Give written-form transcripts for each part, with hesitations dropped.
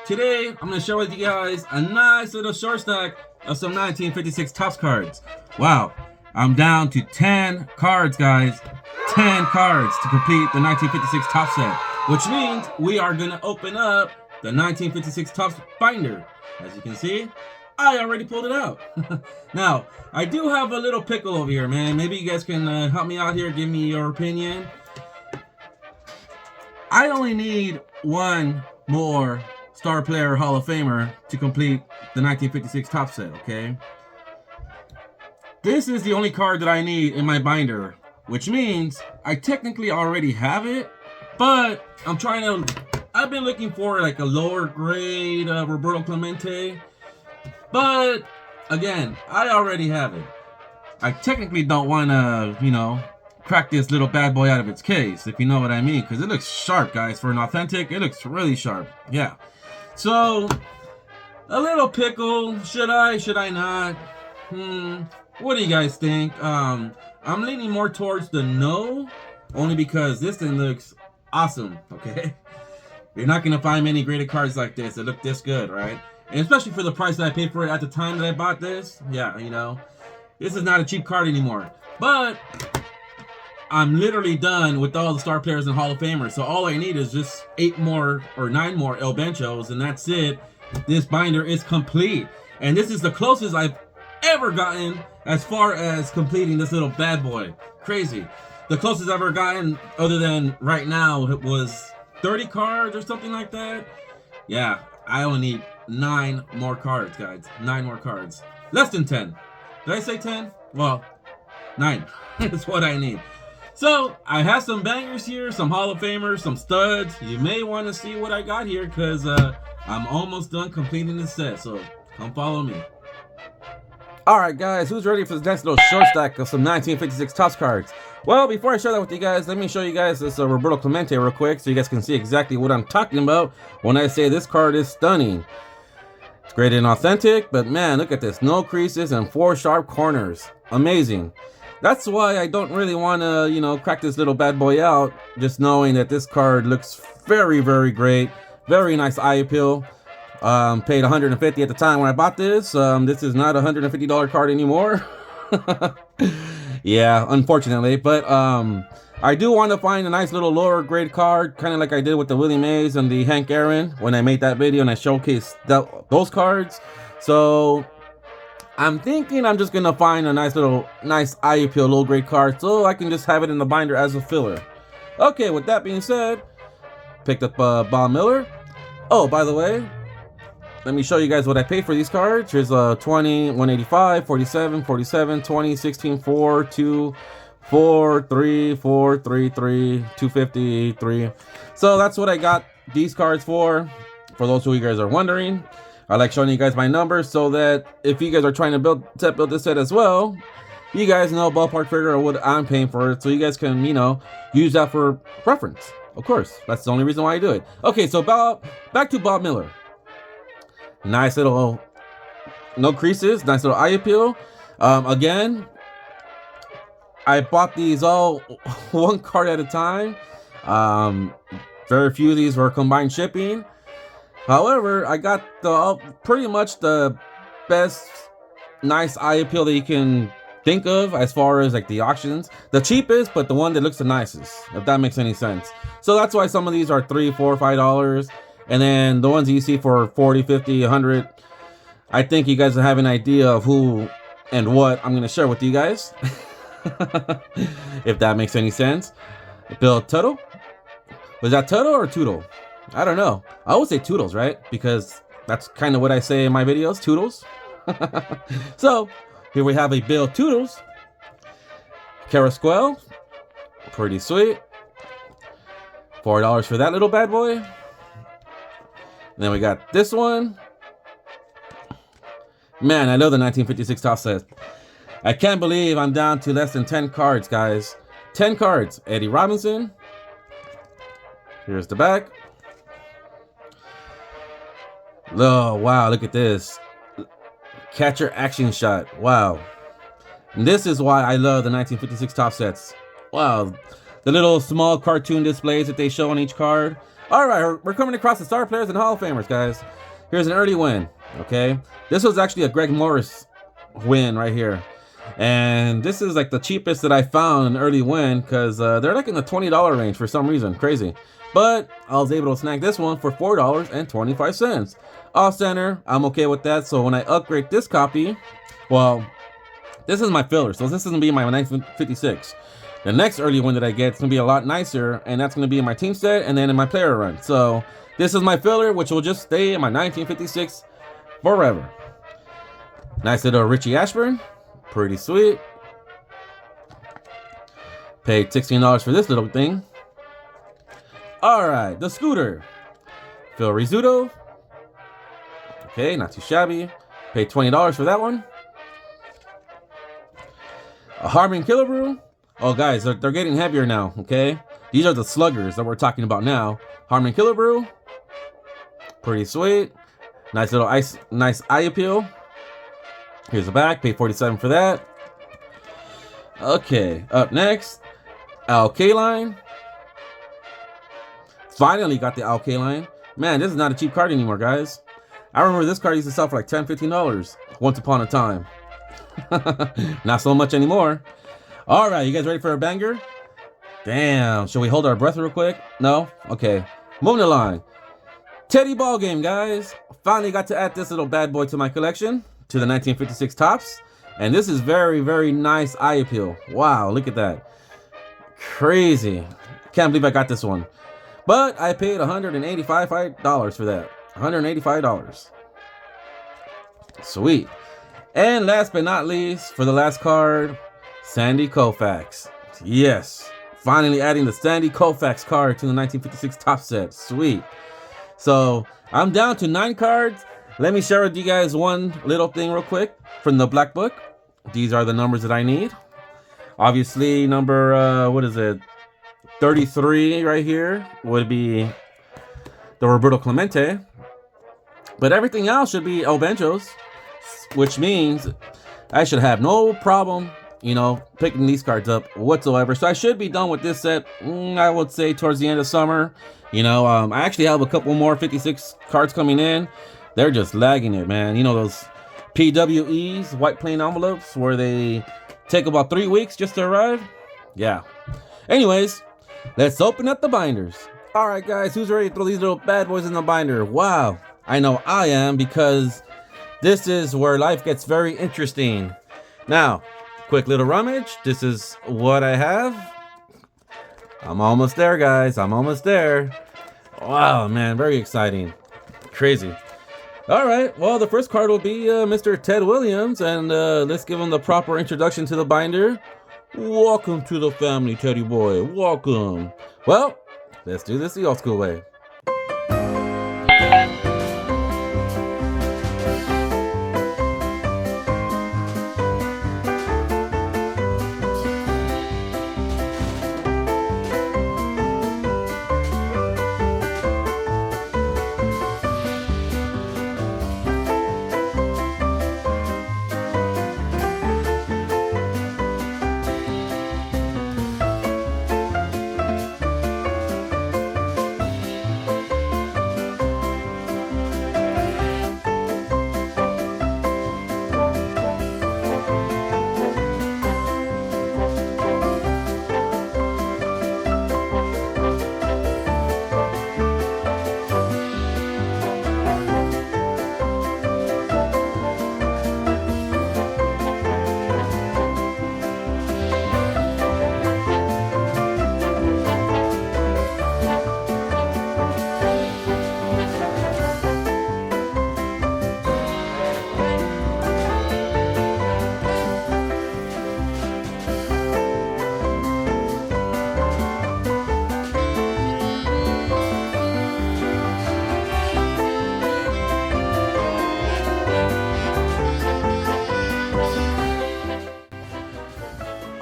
Today, I'm going to share with you guys a nice little short stack of some 1956 Topps cards. Wow, I'm down to 10 cards, guys. 10 cards to complete the 1956 Topps set, which means we are going to open up the 1956 Topps binder. As you can see, I already pulled it out. Now, I do have a little pickle over here, man. Maybe you guys can help me out here, give me your opinion. I only need one more Star Player Hall of Famer to complete the 1956 Topps set, okay? This is the only card that I need in my binder, which means I technically already have it, but I've been looking for like a lower grade Roberto Clemente, but again, I already have it. I technically don't want to, crack this little bad boy out of its case, if you know what I mean, because it looks sharp, guys. For an authentic, it looks really sharp. Yeah. So, a little pickle. Should I not? What do you guys think? I'm leaning more towards the no, only because this thing looks awesome, okay? You're not going to find many graded cards like this that look this good, right? And especially for the price that I paid for it at the time that I bought this. Yeah, this is not a cheap card anymore. But I'm literally done with all the star players and Hall of Famers. So all I need is just 8 more or 9 more El Benchos, and that's it. This binder is complete. And this is the closest I've ever gotten as far as completing this little bad boy. Crazy. The closest I've ever gotten, other than right now, it was 30 cards or something like that. Yeah, I only need 9 more cards, guys. 9 more cards. Less than 10. Did I say 10? Well, 9 is what I need. So, I have some bangers here, some Hall of Famers, some studs. You may want to see what I got here, because I'm almost done completing the set. So, come follow me. Alright guys, who's ready for this next little short stack of some 1956 Topps cards? Well, before I share that with you guys, let me show you guys this Roberto Clemente real quick, so you guys can see exactly what I'm talking about when I say this card is stunning. It's graded and authentic, but man, look at this. No creases and 4 sharp corners. Amazing. That's why I don't really want to, crack this little bad boy out, just knowing that this card looks very, very great. Very nice eye appeal. Paid $150 at the time when I bought this. This is not a $150 card anymore. Yeah, unfortunately. But I do want to find a nice little lower grade card, kind of like I did with the Willie Mays and the Hank Aaron when I made that video and I showcased those cards. So I'm thinking I'm just going to find a nice eye appeal low grade card so I can just have it in the binder as a filler. Okay, with that being said, picked up Bob Miller. Oh, by the way, let me show you guys what I paid for these cards. Here's 20, 185, 47, 47, 20, 16, 4, 2, 4, 3, 4, 3, 3, 250, 3. So that's what I got these cards for those who you guys are wondering. I like showing you guys my numbers so that if you guys are trying to build this set as well, you guys know ballpark figure what I'm paying for it, so you guys can, use that for reference. Of course, that's the only reason why I do it. Okay, so back to Bob Miller. Nice little, no creases, nice little eye appeal. Again, I bought these all one card at a time. Very few of these were combined shipping. However, I got pretty much the best nice eye appeal that you can think of as far as like the auctions. The cheapest, but the one that looks the nicest, if that makes any sense. So that's why some of these are $3, $4, $5. And then the ones you see for 40, 50, 100. I think you guys have an idea of who and what I'm going to share with you guys. If that makes any sense. Bill Tuttle. Was that Tuttle or Tootle? I don't know. I always say Toodles, right? Because that's kind of what I say in my videos, Toodles. So, here we have a Bill Toodles. Carrasquel. Pretty sweet. $4 for that little bad boy. And then we got this one. Man, I love the 1956 Topps set. I can't believe I'm down to less than 10 cards, guys. 10 cards. Eddie Robinson. Here's the back. Oh, wow, look at this. Catcher action shot. Wow. And this is why I love the 1956 Topps sets. Wow. The little small cartoon displays that they show on each card. All right, we're coming across the star players and Hall of Famers, guys. Here's an early win, okay? This was actually a Greg Morris win right here. And this is like the cheapest that I found an early win because they're like in the $20 range for some reason. Crazy. But I was able to snag this one for $4.25. Off center, I'm okay with that. So when I upgrade this copy, well, this is my filler. So this is going to be my 956. The next early one that I get is going to be a lot nicer. And that's going to be in my team set and then in my player run. So this is my filler, which will just stay in my 1956 forever. Nice little Richie Ashburn. Pretty sweet. Paid $16 for this little thing. Alright, the Scooter. Phil Rizzuto. Okay, not too shabby. Paid $20 for that one. A Harmon Killebrew. Oh, guys, they're getting heavier now, okay? These are the sluggers that we're talking about now. Harmon Killebrew. Pretty sweet. Nice little nice eye appeal. Here's the back. Paid $47 for that. Okay, up next, Al Kaline. Finally got the Al Kaline. Man, this is not a cheap card anymore, guys. I remember this card used to sell for like $10, $15 once upon a time. Not so much anymore. All right, you guys ready for a banger? Damn, should we hold our breath real quick? No? Okay, moving along. Teddy Ballgame, guys. Finally got to add this little bad boy to my collection, to the 1956 Topps. And this is very, very nice eye appeal. Wow, look at that. Crazy. Can't believe I got this one. But I paid $185 for that. $185. Sweet. And last but not least, for the last card, Sandy Koufax. Yes. Finally adding the Sandy Koufax card to the 1956 Topps set. Sweet. So I'm down to 9 cards. Let me share with you guys one little thing real quick from the Black Book. These are the numbers that I need. Obviously, number, 33 right here would be the Roberto Clemente. But everything else should be El Benchos, which means I should have no problem, picking these cards up whatsoever. So I should be done with this set, I would say, towards the end of summer. I actually have a couple more 56 cards coming in. They're just lagging it, man. Those PWEs, white plain envelopes, where they take about 3 weeks just to arrive? Yeah. Anyways, let's open up the binders. All right, guys, who's ready to throw these little bad boys in the binder? Wow, I know I am, because this is where life gets very interesting. Now, quick little rummage. This is what I have. I'm almost there, guys. I'm almost there. Wow, man, very exciting. Crazy. All right, well, the first card will be Mr. Ted Williams, and let's give him the proper introduction to the binder. Welcome to the family, Teddy boy. Welcome. Well, let's do this the old school way.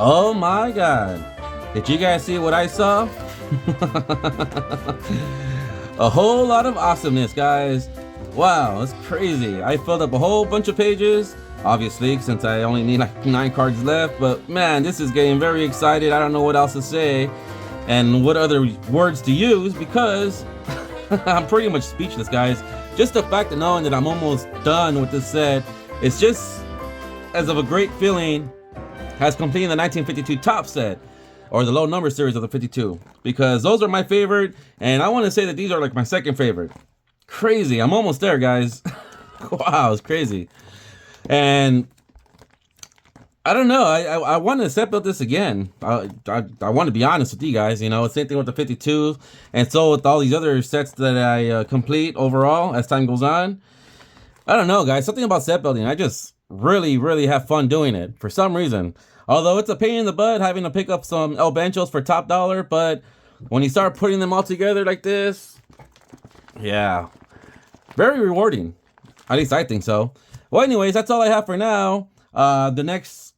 Oh my God. Did you guys see what I saw? A whole lot of awesomeness, guys. Wow, it's crazy. I filled up a whole bunch of pages, obviously, since I only need like 9 cards left. But man, this is getting very excited. I don't know what else to say. and what other words to use, because I'm pretty much speechless, guys. Just the fact of knowing that I'm almost done with this set, it's just as of a great feeling as completing the 1952 Top set, or the low number series of the 52, because those are my favorite, and I want to say that these are like my second favorite. Crazy, I'm almost there, guys. Wow, it's crazy. And I don't know, I want to set build this again. I want to be honest with you guys, you know, same thing with the 52, and so with all these other sets that I complete overall as time goes on. I don't know, guys, something about set building, I just really have fun doing it for some reason. Although it's a pain in the butt having to pick up some El Benchos for top dollar, but when you start putting them all together like this, yeah, very rewarding. At least I think so. Well, anyways, that's all I have for now. The next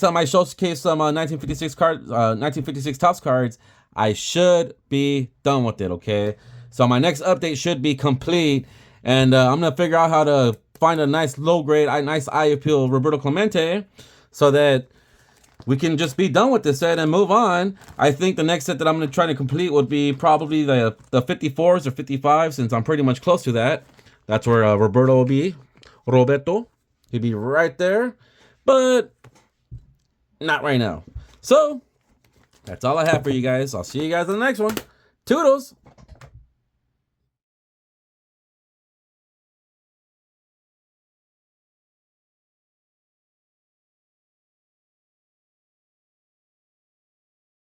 time I showcase some 1956 Topps cards, I should be done with it. Okay, so my next update should be complete, and I'm gonna figure out how to find a nice low grade, nice eye appeal Roberto Clemente, so that we can just be done with this set and move on. I think the next set that I'm going to try to complete would be probably the 54s or 55s, since I'm pretty much close to that. That's where Roberto will be. Roberto. He'll be right there. But not right now. So, that's all I have for you guys. I'll see you guys in the next one. Toodles!